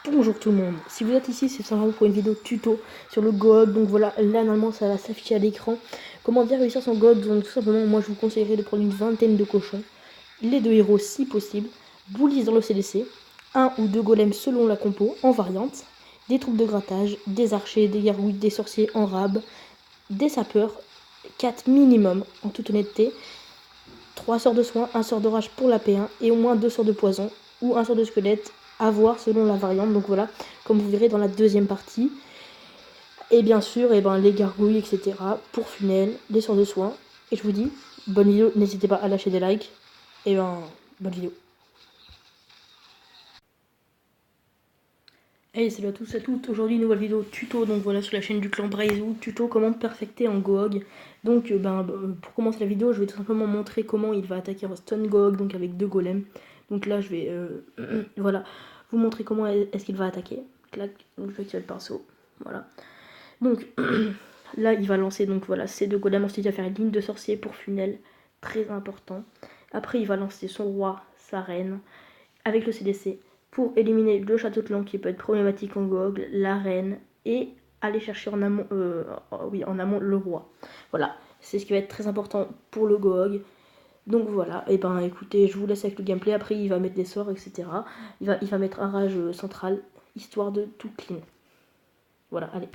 Bonjour tout le monde, si vous êtes ici c'est simplement pour une vidéo tuto sur le GOG, donc voilà, là normalement ça va s'afficher à l'écran. Comment bien réussir son GOG, donc tout simplement moi je vous conseillerais de prendre une vingtaine de cochons, les 2 héros si possible, bullies dans le CDC, 1 ou 2 golems selon la compo en variante, des troupes de grattage, des archers, des gargouilles, des sorciers en rab, des sapeurs, 4 minimum en toute honnêteté, 3 sorts de soin, 1 sort d'orage pour la P1 et au moins 2 sorts de poison ou 1 sort de squelette à voir selon la variante. Donc voilà, comme vous verrez dans la deuxième partie. Et bien sûr, les gargouilles, etc. pour funnel, les sorts de soin. Et je vous dis, bonne vidéo, n'hésitez pas à lâcher des likes. Et bonne vidéo. Hey, salut à tous et à toutes, aujourd'hui une nouvelle vidéo tuto, donc voilà sur la chaîne du clan Braizou, tuto comment perfecter en GOG. Donc pour commencer la vidéo, je vais tout simplement montrer comment il va attaquer un stun GOG, donc avec 2 golems. Donc là je vais voilà, vous montrer comment est-ce qu'il va attaquer. Clac, donc je vais activer le pinceau, voilà. Donc là il va lancer donc voilà ces 2 golems, ensuite il va faire une ligne de sorcier pour funnel, très important. Après il va lancer son roi, sa reine, avec le CDC pour éliminer le château de clan qui peut être problématique en GOG, la reine et aller chercher en amont, en amont le roi. Voilà, c'est ce qui va être très important pour le GOG. Donc voilà, et écoutez, je vous laisse avec le gameplay. Après il va mettre des sorts, etc. Il va mettre un rage central histoire de tout clean. Voilà, allez.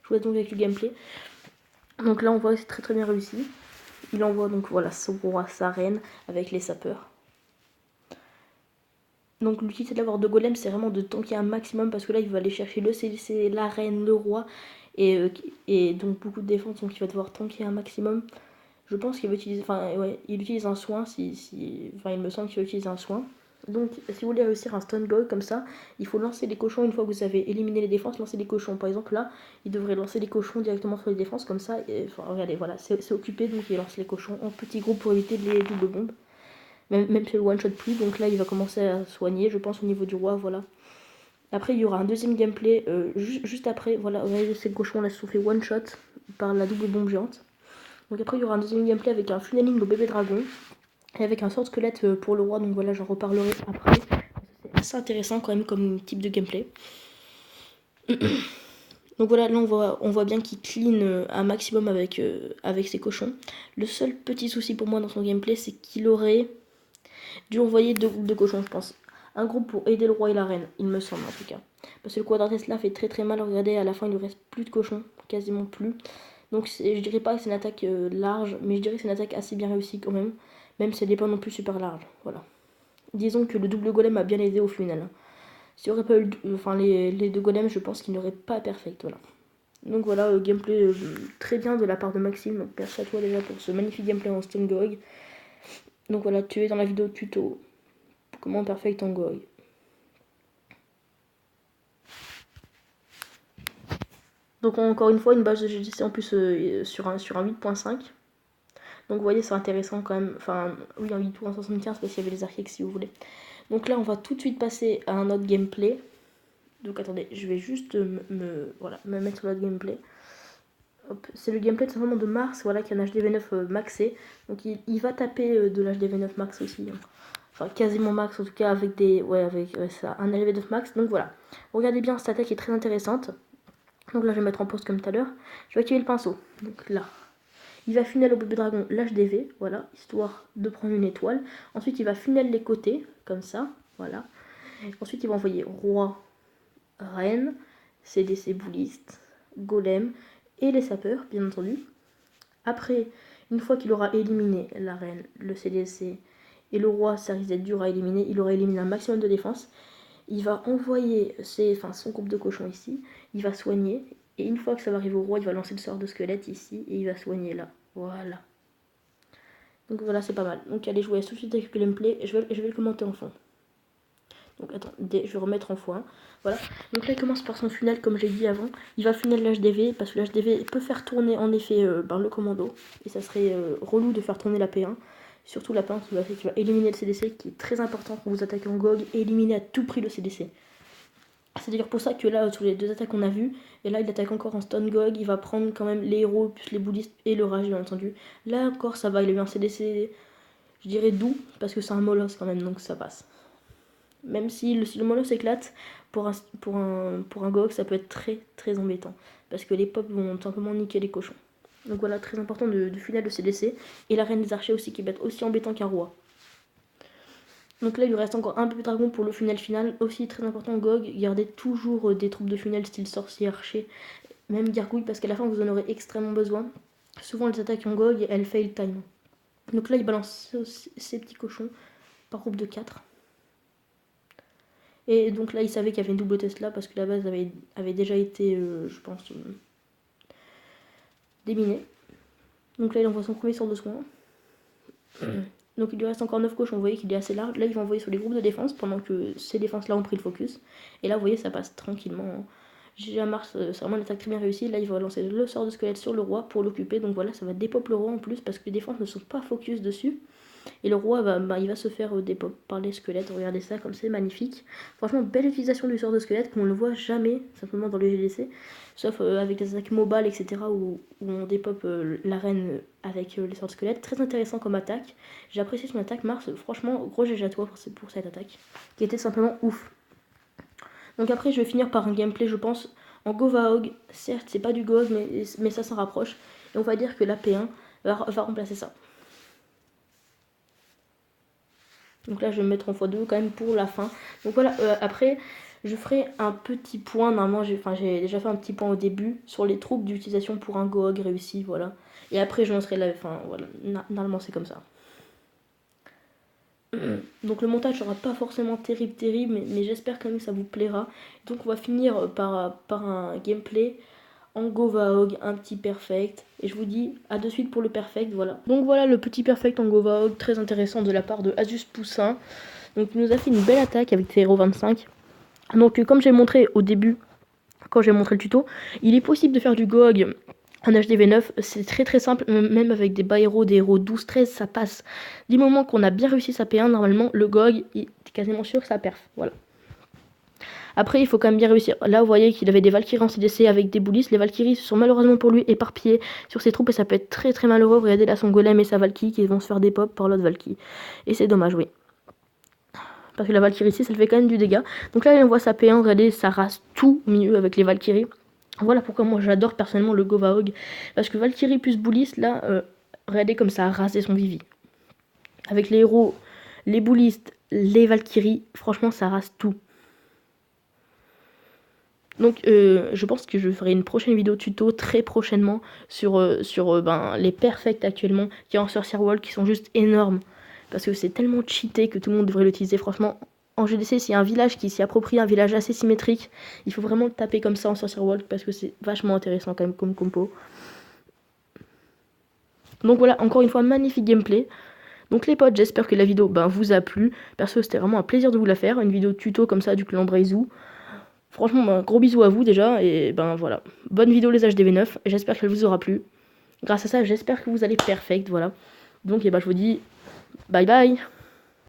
Je vous laisse donc avec le gameplay. Donc là on voit que c'est très très bien réussi. Il envoie donc voilà son roi, sa reine avec les sapeurs. Donc l'utilité d'avoir 2 golems, c'est vraiment de tanker un maximum parce que là il va aller chercher le CDC, la reine, le roi et donc beaucoup de défense, donc il va devoir tanker un maximum. Je pense qu'il va utiliser, il utilise un soin il me semble qu'il va utiliser un soin. Donc si vous voulez réussir un stun GOG comme ça, il faut lancer les cochons une fois que vous avez éliminé les défenses, lancer les cochons. Par exemple là, il devrait lancer les cochons directement sur les défenses comme ça. Regardez, voilà, c'est occupé, donc il lance les cochons en petits groupes pour éviter les doubles bombes. Même si le one shot plus, donc là il va commencer à soigner, je pense, au niveau du roi, voilà. Après il y aura un deuxième gameplay juste après, voilà, regardez ces cochons là se sont fait one shot par la double bombe géante. Donc après il y aura un deuxième gameplay avec un funneling au bébé dragon et avec un sort de squelette pour le roi, donc voilà, j'en reparlerai après. C'est assez intéressant quand même comme type de gameplay. Donc voilà, là on voit bien qu'il clean un maximum avec ses cochons. Le seul petit souci pour moi dans son gameplay, c'est qu'il aurait dû envoyer 2 groupes de cochons, je pense. Un groupe pour aider le roi et la reine, il me semble en tout cas. Parce que le quadratus là fait très très mal, regardez, à la fin il ne reste plus de cochons, quasiment plus. Donc je dirais pas que c'est une attaque large, mais je dirais que c'est une attaque assez bien réussie quand même. Même si elle n'est pas non plus super large, voilà. Disons que le double golem a bien aidé au final. S'il n'y aurait pas eu les 2 golems, je pense qu'il n'aurait pas perfect, voilà. Donc voilà, gameplay très bien de la part de Maxime. Donc merci à toi déjà pour ce magnifique gameplay en Stone GOG. Donc voilà, tu es dans la vidéo tuto. Comment perfect en GOG. Donc encore une fois, une base de GDC en plus sur un 8.5. Donc vous voyez, c'est intéressant quand même. Enfin, oui, un 8.75 parce qu'il y avait les archers si vous voulez. Donc là, on va tout de suite passer à un autre gameplay. Donc attendez, je vais juste me mettre sur l'autre gameplay. C'est le gameplay tout simplement de Mars, voilà, qui a un HDV9 maxé. Donc il va taper de l'HDV9 max aussi. Hein. Enfin, quasiment max en tout cas, avec des. Ouais, avec ça, un HDV9 max. Donc voilà. Regardez bien, cette attaque est très intéressante. Donc là, je vais mettre en pause comme tout à l'heure. Je vais activer le pinceau. Donc là. Il va funnel au bébé dragon l'HDV, voilà, histoire de prendre une étoile. Ensuite, il va funnel les côtés, comme ça, voilà. Ensuite, il va envoyer roi, reine, CDC bouliste, golem et les sapeurs, bien entendu. Après, une fois qu'il aura éliminé la reine, le CDC et le roi, ça risque d'être dur à éliminer, il aura éliminé un maximum de défense. Il va envoyer son groupe de cochons ici, il va soigner, et une fois que ça va arriver au roi, il va lancer le sort de squelette ici, et il va soigner là. Voilà. Donc voilà, c'est pas mal. Donc allez, je vous laisse tout de suite avec le gameplay, et je vais le commenter en fond. Donc attendez, je vais remettre en fois. Voilà. Donc là, il commence par son funnel, comme j'ai dit avant. Il va funnel l'HDV, parce que l'HDV peut faire tourner en effet le commando. Et ça serait relou de faire tourner la P1. Surtout la P1 qui va éliminer le CDC, qui est très important quand vous attaquez en GOG, et éliminer à tout prix le CDC. C'est d'ailleurs pour ça que là, sur les 2 attaques qu'on a vues, et là il attaque encore en stun GOG, il va prendre quand même les héros, plus les bouddhistes et le rage bien entendu. Là encore ça va, il a eu un CDC, je dirais doux, parce que c'est un molosse quand même, donc ça passe. Même si le mono s'éclate, pour un GOG, ça peut être très très embêtant. Parce que les pops vont tout simplement niquer les cochons. Donc voilà, très important de finir le CDC. Et la reine des archers aussi, qui peut être aussi embêtant qu'un roi. Donc là, il lui reste encore un peu de dragon pour le final. Aussi très important, GOG, gardez toujours des troupes de funnel style sorcier, archer, même gargouille, parce qu'à la fin, vous en aurez extrêmement besoin. Souvent, les attaques en GOG, elles fail time. Donc là, il balance ces petits cochons par groupe de 4. Et donc là, il savait qu'il y avait une double Tesla, parce que la base avait déjà été, je pense, déminée. Donc là, il envoie son premier sort de soin. Donc il lui reste encore 9 cochons, vous voyez qu'il est assez large. Là, il va envoyer sur les groupes de défense pendant que ces défenses-là ont pris le focus. Et là, vous voyez, ça passe tranquillement. GG Mars, c'est vraiment une attaque très bien réussie. Là, il va lancer le sort de squelette sur le roi pour l'occuper. Donc voilà, ça va dépop le roi en plus parce que les défenses ne sont pas focus dessus. Et le roi, il va se faire dépop par les squelettes. Regardez ça, comme c'est magnifique. Franchement, belle utilisation du sort de squelette qu'on ne le voit jamais, simplement dans le GDC. Sauf avec les attaques mobile, etc. où on dépop l'arène avec les sorts de squelette. Très intéressant comme attaque. J'ai apprécié son attaque, Mars. Franchement, gros GG à toi pour cette attaque. Qui était simplement ouf. Donc après, je vais finir par un gameplay, je pense, en Govaog. Certes, c'est pas du GOG, mais ça s'en rapproche. Et on va dire que la P1 va remplacer ça. Donc là, je vais me mettre en x2 quand même pour la fin. Donc voilà, après, je ferai un petit point. Normalement, j'ai déjà fait un petit point au début sur les troupes d'utilisation pour un GOG réussi, voilà. Et après, je lancerai la fin, voilà. Normalement, c'est comme ça. Donc le montage sera pas forcément terrible, mais j'espère quand même que ça vous plaira. Donc on va finir par un gameplay en Govaog, un petit perfect. Et je vous dis à de suite pour le perfect, voilà. Donc voilà le petit perfect en Govaog, très intéressant de la part de Asus Poussin. Donc il nous a fait une belle attaque avec ses 25. Donc comme j'ai montré au début, quand j'ai montré le tuto, il est possible de faire du GOG en HDV9, c'est très très simple, même avec des bas héros, des héros 12-13, ça passe. Du moment qu'on a bien réussi sa P1, normalement, le GOG, il est quasiment sûr que ça perf. Voilà. Après, il faut quand même bien réussir. Là, vous voyez qu'il avait des Valkyries en CDC avec des boulisses. Les Valkyries sont malheureusement pour lui éparpillées sur ses troupes et ça peut être très très malheureux. Regardez là son golem et sa Valkyrie qui vont se faire des pop par l'autre Valkyrie. Et c'est dommage, oui. Parce que la Valkyrie ici, ça fait quand même du dégât. Donc là, on voit sa P1, regardez, ça rase tout au milieu avec les Valkyries. Voilà pourquoi moi j'adore personnellement le Govaog. Parce que Valkyrie plus Boulis, là, regardez comme ça a rasé son Vivi. Avec les héros, les boulistes, les Valkyries, franchement ça rase tout. Donc je pense que je ferai une prochaine vidéo tuto très prochainement sur les perfects actuellement qui y a en Sorcier World qui sont juste énormes. Parce que c'est tellement cheaté que tout le monde devrait l'utiliser. Franchement, en GDC, s'il y a un village qui s'y approprie, un village assez symétrique, il faut vraiment le taper comme ça en Sorcier World parce que c'est vachement intéressant quand même comme compo. Donc voilà, encore une fois, magnifique gameplay. Donc les potes, j'espère que la vidéo vous a plu. Perso, c'était vraiment un plaisir de vous la faire. Une vidéo tuto comme ça du clan Brayzou. Franchement, gros bisous à vous déjà. Et voilà. Bonne vidéo les HDV9. J'espère qu'elle vous aura plu. Grâce à ça, j'espère que vous allez perfect. Voilà. Donc je vous dis bye bye.